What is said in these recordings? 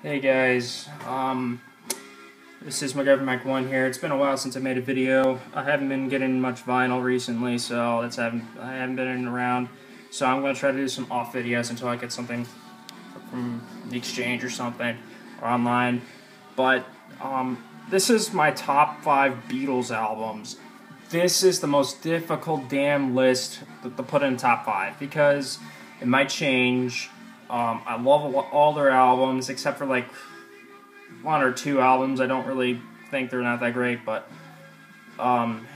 Hey guys, this is MacGyver Mac 1 here. It's been a while since I made a video. I haven't been getting much vinyl recently, so I haven't been around. So I'm going to try to do some off videos until I get something from the exchange or something, or online. But, this is my top 5 Beatles albums. This is the most difficult damn list to put in top 5, because it might change. I love all their albums, except for like 1 or 2 albums. I don't really think they're not that great, but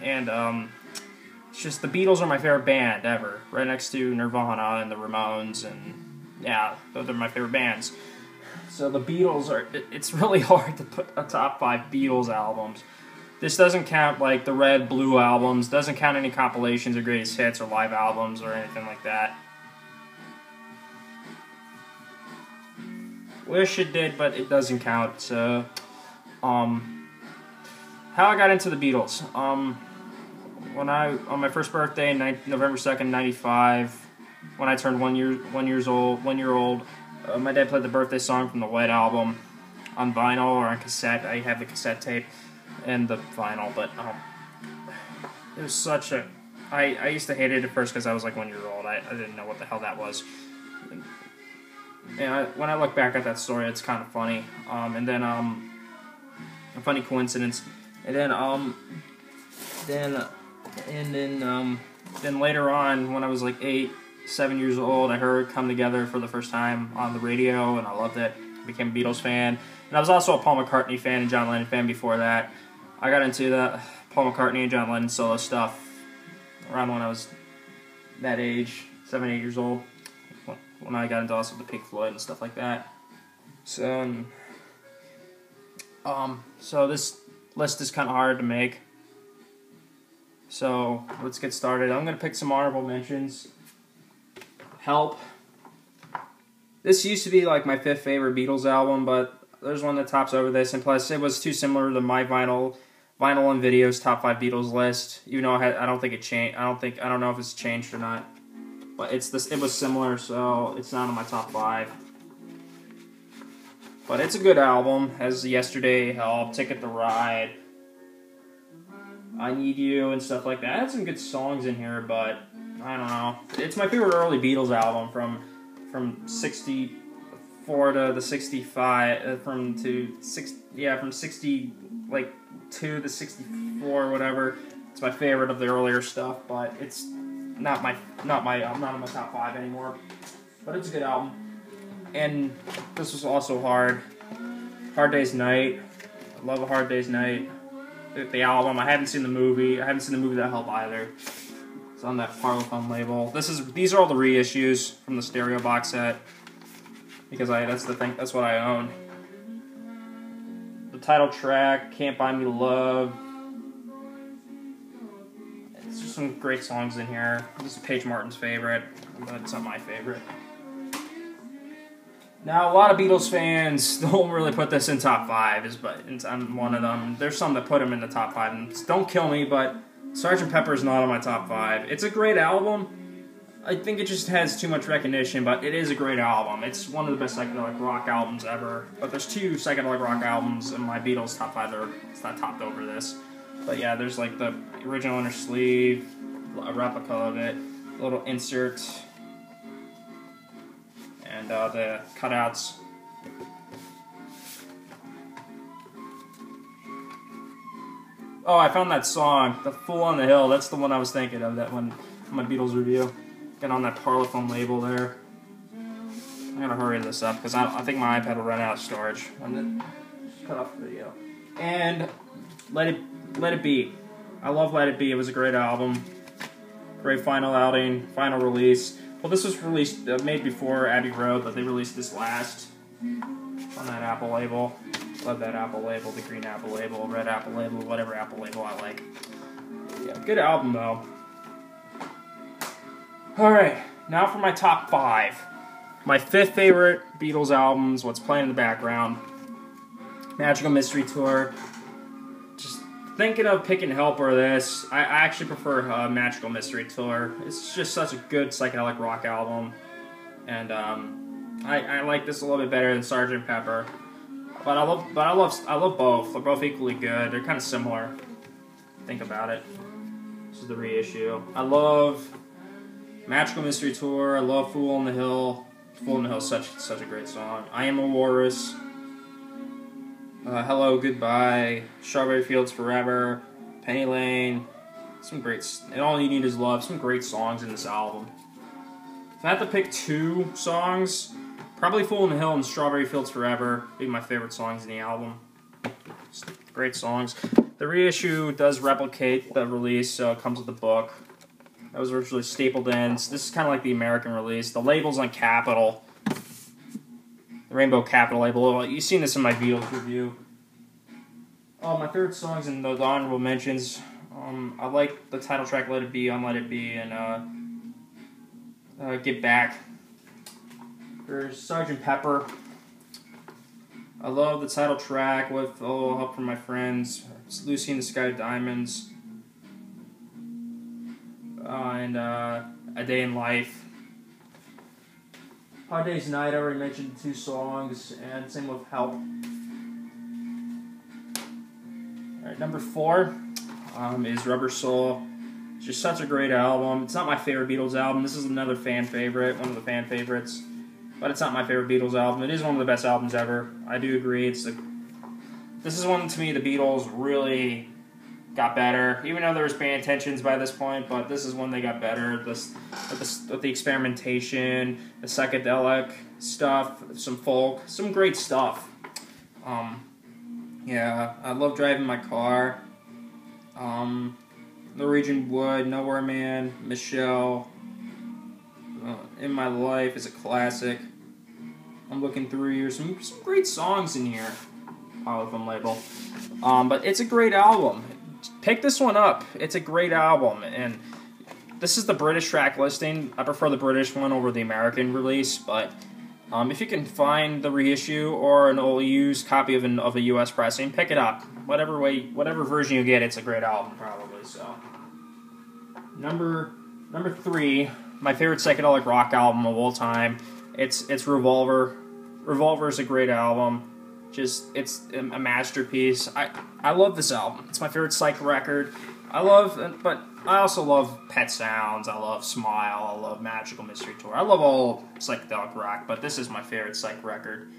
it's just the Beatles are my favorite band ever, right next to Nirvana and the Ramones, and yeah, those are my favorite bands. So the Beatles are, it's really hard to put a top 5 Beatles albums. This doesn't count like the Red, Blue albums, doesn't count any compilations or greatest hits or live albums or anything like that. Wish it did, but it doesn't count. So, how I got into the Beatles. On my first birthday, November 2nd, '95, when I turned 1 year old, my dad played the birthday song from the White Album on vinyl or on cassette. I have the cassette tape and the vinyl, but it was such a. I used to hate it at first because I was like 1 year old. I didn't know what the hell that was. And when I look back at that story, it's kind of funny. And then a funny coincidence. And then later on, when I was like 7 years old, I heard "Come Together" for the first time on the radio, and I loved it. I became a Beatles fan, and I was also a Paul McCartney fan and John Lennon fan before that. I got into the Paul McCartney and John Lennon solo stuff around when I was that age, 7, 8 years old. When I got into also the Pink Floyd and stuff like that. So, so this list is kind of hard to make. So, let's get started. I'm going to pick some honorable mentions. Help. This used to be like my 5th favorite Beatles album, but there's one that tops over this, and plus it was too similar to my vinyl and videos top 5 Beatles list. Even though I don't think it changed. I don't know if it's changed or not. But it was similar, so it's not in my top 5. But it's a good album. Has Yesterday, Help, Ticket to Ride, I Need You, and stuff like that. It had some good songs in here, but I don't know. It's my favorite early Beatles album from 64 to the 65, from 60 like 2 to 64, whatever. It's my favorite of the earlier stuff, but it's I'm not in my top 5 anymore, but it's a good album. And this was also hard. Hard Day's Night. I love A Hard Day's Night. The album. I haven't seen the movie. I haven't seen the movie That Help either. It's on that Parlophone label. These are all the reissues from the stereo box set, because that's what I own. The title track, Can't Buy Me Love. There's some great songs in here. This is Paige Martin's favorite, but it's not my favorite. Now, a lot of Beatles fans don't really put this in top 5, but I'm one of them. There's some that put them in the top 5, and don't kill me, but Sgt. Pepper's not on my top 5. It's a great album. I think it just has too much recognition, but it is a great album. It's one of the best psychedelic rock albums ever. But there's 2 psychedelic rock albums in my Beatles top 5 that it's not topped over this. But yeah, there's like the original on her sleeve, a replica of it, a little insert, and the cutouts. Oh, I found that song, The Fool on the Hill. That's the one I was thinking of, that one in my Beatles review. Get on that Parlophone label there. I'm gonna hurry this up because I think my iPad will run out of storage. I'm gonna cut off the video. And Let It Be. I love Let It Be. It was a great album. Great final outing, final release. Well, this was made before Abbey Road, but they released this last on that Apple label. Love that Apple label, the green Apple label, red Apple label, whatever Apple label I like. Yeah, good album though. Alright, now for my top 5. My 5th favorite Beatles albums, what's playing in the background. Magical Mystery Tour. Just thinking of picking Help or this. I actually prefer Magical Mystery Tour. It's just such a good psychedelic rock album. And I like this a little bit better than Sgt. Pepper. But I love both. They're both equally good. They're kind of similar. Think about it. This is the reissue. I love Magical Mystery Tour. I love Fool on the Hill. Fool on the Hill is such a great song. I Am a Walrus. Hello, Goodbye. Strawberry Fields Forever. Penny Lane. Some great. And All You Need Is Love. Some great songs in this album. If I had to pick two songs, probably Fool on the Hill and Strawberry Fields Forever would be my favorite songs in the album. Great songs. The reissue does replicate the release, so it comes with the book. That was originally stapled in. This is kind of like the American release. The label's on Capitol. The Rainbow Capitol label. You've seen this in my Beatles review. Oh, my favorite songs in the honorable mentions. I like the title track Let It Be, On Let It Be, and Get Back. There's Sgt. Pepper. I love the title track with a little help from my friends. It's Lucy in the Sky with Diamonds. And A Day in Life. Hard Day's Night, I already mentioned 2 songs, and same with Help. Alright, number 4 is Rubber Soul. It's just such a great album. It's not my favorite Beatles album. This is another fan favorite, one of the fan favorites. But it's not my favorite Beatles album. It is one of the best albums ever. I do agree. This is one, to me, the Beatles really got better. Even though there was band tensions by this point, but this is when they got better. With the experimentation, the psychedelic stuff, some folk, some great stuff. Yeah, I love Driving My Car. Norwegian Wood, Nowhere Man, Michelle. In My Life is a classic. I'm Looking Through You. Some great songs in here. Polyphone label. But it's a great album. Pick this one up. It's a great album. And this is the British track listing. I prefer the British one over the American release. But if you can find the reissue or an old used copy of a US pressing, pick it up. Whatever version you get, it's a great album probably. So number 3. My favorite psychedelic rock album of all time. It's Revolver. Revolver is a great album. It's a masterpiece. I love this album. It's my favorite psych record. But I also love Pet Sounds. I love Smile. I love Magical Mystery Tour. I love all psychedelic rock, but this is my favorite psych record.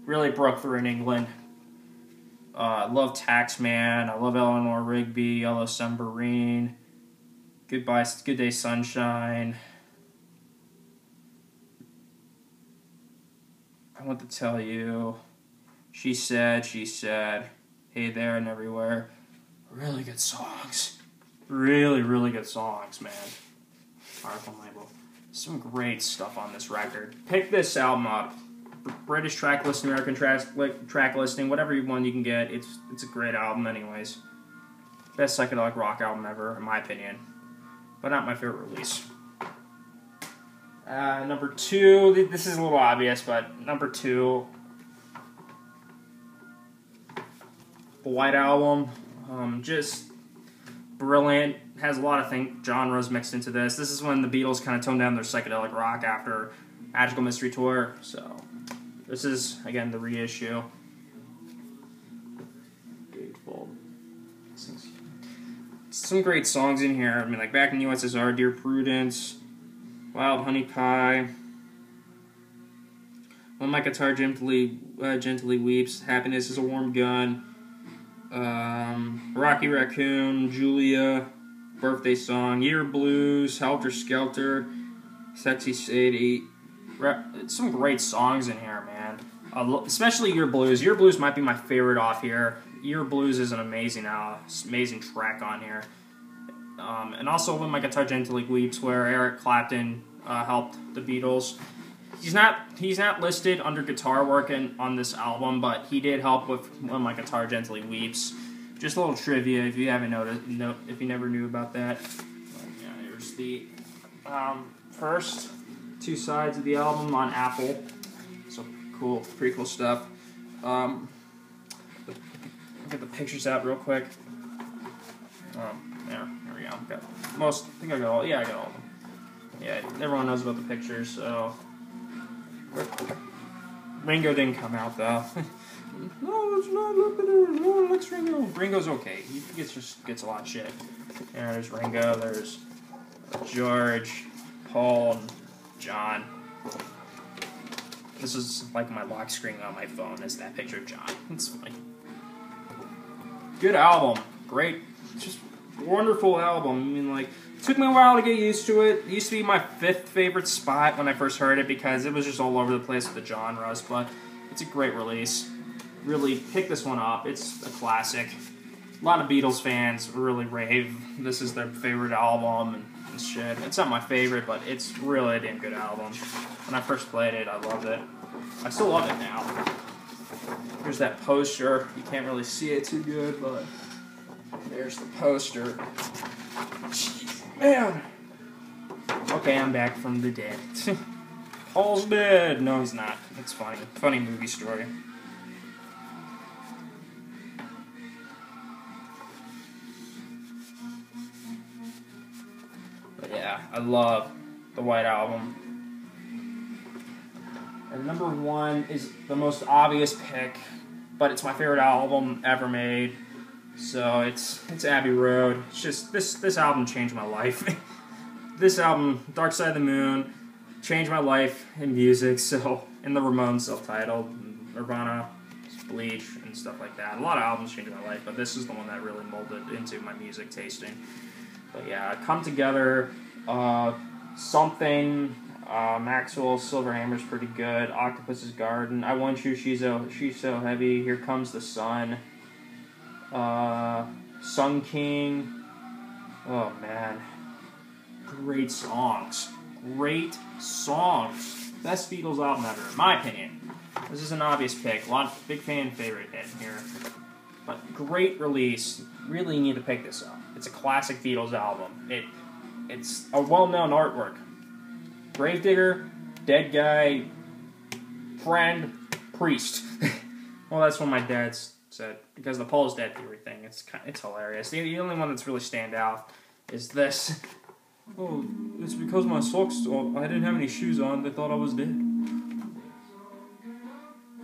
Really broke through in England. I love Taxman. I love Eleanor Rigby. Yellow Submarine. Good Day Sunshine. I Want to Tell You. She Said, Hey There and Everywhere. Really good songs. Really, really good songs, man. Powerful label. Some great stuff on this record. Pick this album up. British track listing, American track listing, whatever one you can get. It's a great album anyways. Best psychedelic rock album ever, in my opinion. But not my favorite release. Number 2, this is a little obvious, but number 2, the White Album, just brilliant, has a lot of genres mixed into this. This is when the Beatles kind of toned down their psychedelic rock after Magical Mystery Tour, so this is, again, the reissue. Some great songs in here, I mean, like Back in the USSR, Dear Prudence, Wild Honey Pie, When My Guitar Gently Weeps, Happiness is a Warm Gun, Rocky Raccoon, Julia, Birthday Song, Year Blues, Helter Skelter, Sexy Sadie. Some great songs in here, man. Especially Year Blues. Year Blues might be my favorite off here. Year Blues is an amazing track on here. And also When My Guitar Gently Weeps, where Eric Clapton helped the Beatles. He's not listed under guitar work on this album, but he did help with When My Guitar Gently Weeps. Just a little trivia if you haven't if you never knew about that. Yeah, here's the first 2 sides of the album on Apple. So cool, pretty cool stuff. Get the pictures out real quick. There we go. I got all of them. Yeah, everyone knows about the pictures, so. Ringo didn't come out, though. No, it's not limited. No one likes Ringo. Ringo's okay. He gets a lot of shit. Yeah, there's Ringo. There's George, Paul, and John. This is like my lock screen on my phone. Is that picture of John? It's funny. Good album. Great. Just wonderful album. I mean, like, it took me a while to get used to it. It used to be my 5th favorite spot when I first heard it because it was just all over the place with the genres, but it's a great release. Really pick this one up. It's a classic. A lot of Beatles fans really rave. This is their favorite album and shit. It's not my favorite, but it's really a damn good album. When I first played it, I loved it. I still love it now. Here's that poster. You can't really see it too good, but there's the poster. Jeez, man. Okay, I'm back from the dead. Paul's dead. No, he's not. It's funny. Funny movie story. But yeah, I love the White Album. And number 1 is the most obvious pick, but it's my favorite album ever made. So it's Abbey Road. It's just this album changed my life. This album, Dark Side of the Moon, changed my life in music. So in the Ramones self-titled, Nirvana, Bleach, and stuff like that. A lot of albums changed my life, but this is the one that really molded into my music tasting. But yeah, Come Together, Something. Maxwell's Silver Hammer's pretty good. Octopus's Garden. I Want You, She's So Heavy. Here Comes the Sun. Sun King. Oh man, great songs. Great songs. Best Beatles album ever, in my opinion. This is an obvious pick. A lot of big fan favorite hit here, but great release. Really need to pick this up. It's a classic Beatles album. It's a well-known artwork. Gravedigger, dead guy, friend, priest. Well, that's what my dad said, because the Paul's dead theory thing. It's hilarious. The only one that's really stand out is this. Oh, it's because my socks. Oh, I didn't have any shoes on. They thought I was dead.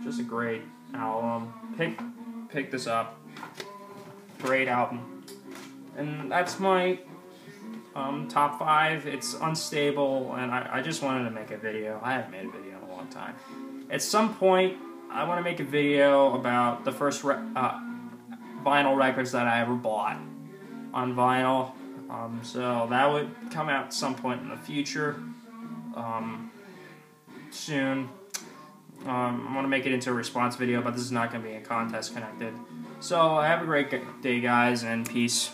Just a great album. Pick this up. Great album. And that's my top 5. It's unstable, and I just wanted to make a video. I haven't made a video in a long time. At some point, I want to make a video about the first vinyl records that I ever bought on vinyl. So that would come out at some point in the future, soon. I want to make it into a response video, but this is not going to be a contest connected. So have a great day, guys, and peace.